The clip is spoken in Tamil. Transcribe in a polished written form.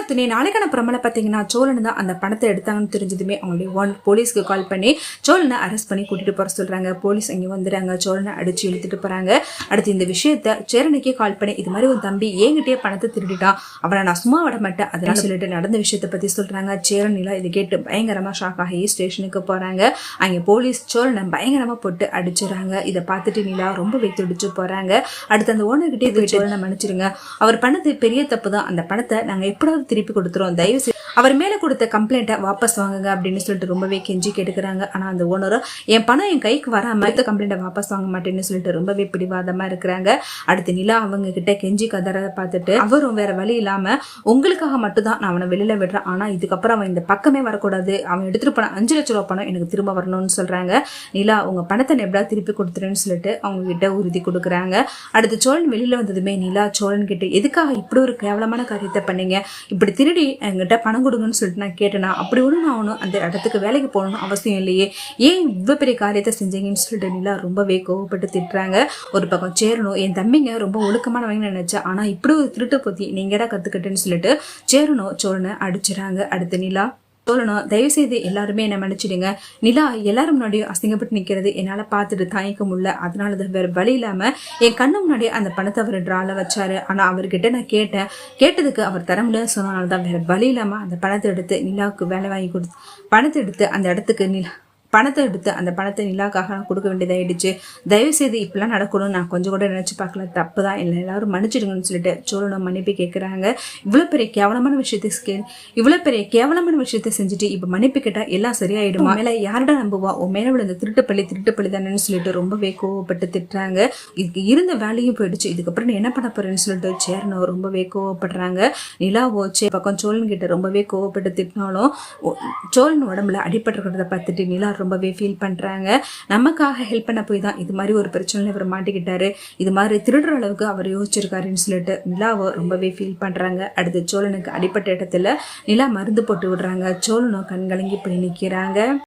பார்த்தோன்னே நாளைக்கான பிரமலை பார்த்தீங்கன்னா சோழன் தான் அந்த பணத்தை எடுத்தாங்கன்னு தெரிஞ்சதுமே அவங்களுடைய போலீஸ்க்கு கால் பண்ணி சோழனை அரெஸ்ட் பண்ணி கூட்டிட்டு போற சொல்றாங்க. போலீஸ் அங்கே வந்துடுறாங்க. சோழனை அடிச்சு இழுத்துட்டு போறாங்க. அடுத்து இந்த விஷயத்த சேரனுக்கே கால் பண்ணி இது மாதிரி ஒரு தம்பி என்கிட்டயே பணத்தை திருடிட்டான், அவனை நான் சும்மா விட மாட்டேன் அதெல்லாம் சொல்லிட்டு நடந்த விஷயத்த பத்தி சொல்றாங்க. சேரன் நிலா இதை கேட்டு பயங்கரமா ஷாக் ஆகி ஸ்டேஷனுக்கு போறாங்க. அங்கே போலீஸ் சோழனை பயங்கரமா போட்டு அடிச்சுறாங்க. இதை பார்த்துட்டு நிலா ரொம்ப வைத்துடிச்சு போறாங்க. அடுத்து அந்த ஓனர்கிட்டே இது சோழனை மன்னிச்சிருங்க, அவர் பண்ணது பெரிய தப்பு தான், அந்த பணத்தை நாங்க எப்படாவது திருப்பி கொடுத்துறோம், தயவு செய்து அவர் மேல கொடுத்த கம்ப்ளைண்ட்டை வாபஸ் வாங்குங்க அப்படின்னு சொல்லிட்டு ரொம்பவே கெஞ்சி கேட்டுக்கிறாங்க. ஆனா அந்த ஓனரும் என் பணம் என் கைக்கு வராம கம்ப்ளைண்ட்டை வாபஸ் வாங்க மாட்டேன்னு சொல்லிட்டு ரொம்பவே பிடிவாதமா இருக்கிறாங்க. அடுத்து நிலா அவங்க கிட்ட கெஞ்சி கதறதை பார்த்துட்டு அவரும் வேற வழி இல்லாம உங்களுக்காக மட்டும்தான் நான் அவனை வெளியில விடுறேன், ஆனா இதுக்கப்புறம் அவன் இந்த பக்கமே வரக்கூடாது, அவன் எடுத்துட்டு போன 5 லட்சம் ரூபாய் பணம் எனக்கு திரும்ப வரணும்னு சொல்றாங்க. நிலா உங்க பணத்தை எப்படியா திருப்பி கொடுத்துருன்னு சொல்லிட்டு அவங்க கிட்ட உறுதி கொடுக்குறாங்க. அடுத்து சோழன் வெளியில வந்ததுமே நிலா சோழன் கிட்ட எதுக்காக இப்படி ஒரு கேவலமான காரியத்தை பண்ணீங்க, இப்படி திருடி என்கிட்ட பணம் கொடுங்கன்னு சொல்லிட்டு நான் கேட்டேனா, அப்படி ஒன்றும் நான் ஒன்றும் அந்த இடத்துக்கு வேலைக்கு போகணும்னு அவசியம் இல்லையே, ஏன் இவ்வளோ பெரிய காரியத்தை செஞ்சீங்கன்னு சொல்லிட்டு நிலா ரொம்பவே கோவப்பட்டு திட்டுறாங்க. ஒரு பக்கம் சேரணும் என் தம்பிங்க ரொம்ப ஒழுக்கமானவங்கன்னு நினைச்சேன், ஆனா இப்படி ஒரு திருட்டு பத்தி நீங்கடா கத்துக்கிட்டேன்னு சொல்லிட்டு சேரணும் சோழனை அடிச்சுறாங்க. அடுத்து நிலா சொல்லணும் தயவு செய்து எல்லாருமே என்ன மன்னிச்சிடுங்க, நிலா எல்லாரும் முன்னாடியும் அசிங்கப்பட்டு நிற்கிறது என்னால் பார்த்துட்டு தாய்க்க முடியல, அதனால தான் வேறு வழி இல்லாமல் என் கண்ணு முன்னாடி அந்த பணத்தை அவர் ட்ரால வச்சாரு, ஆனால் அவர்கிட்ட நான் கேட்டதுக்கு அவர் தர முடியாது சொன்னனால தான் வேறு வழி இல்லாமல் அந்த பணத்தை எடுத்து நிலாவுக்கு வேலை வாங்கி கொடுத்து பணத்தை எடுத்து அந்த இடத்துக்கு அந்த பணத்தை நிலாக்காக நான் கொடுக்க வேண்டியதாயிடுச்சு, தயவு செய்து இப்பெல்லாம் நடக்கணும்னு நான் கொஞ்சம் கூட நினைச்சு பார்க்கல, தப்பு தான், இல்லை எல்லாரும் மன்னிச்சிடுங்கன்னு சொல்லிட்டு சோழனும் மன்னிப்பு கேட்குறாங்க. இவ்வளோ பெரிய கேவலமான விஷயத்தை செஞ்சுட்டு இப்போ மன்னிப்பு கேட்டால் எல்லாம் சரியாயிடுமா, மேலே யார்டா நம்புவா, உன் மேலே விழுந்த திருட்டுப்பள்ளி தானேன்னு சொல்லிட்டு ரொம்பவே கோவப்பட்டு திட்டுறாங்க. இதுக்கு இருந்த வேலையும் போயிடுச்சு, இதுக்கப்புறம் என்ன பண்ண போறேன்னு சொல்லிட்டு சேரனோ ரொம்பவே கோவப்படுறாங்க. நிலாவோ பக்கம் சோழன் கிட்ட ரொம்பவே கோவப்பட்டு திட்டினாலும் சோழன் உடம்புல அடிபட்டுருக்கிறத பார்த்துட்டு நிலா ரொம்பவே ஃபீல் பண்றாங்க. நமக்காக ஹெல்ப் பண்ண போய் தான் இது மாதிரி ஒரு பிரச்சனையில இவர் மாட்டிக்கிட்டாரு, இது மாதிரி திருடுற அளவுக்கு அவர் யோசிச்சிருக்காருன்னு சொல்லிட்டு நிலாவை ரொம்பவே ஃபீல் பண்றாங்க. அடுத்து சோழனுக்கு அடிப்பட்ட இடத்துல நிலா மருந்து போட்டு விடுறாங்க. சோழனும் கண்கலங்கி போய் நிற்கிறாங்க.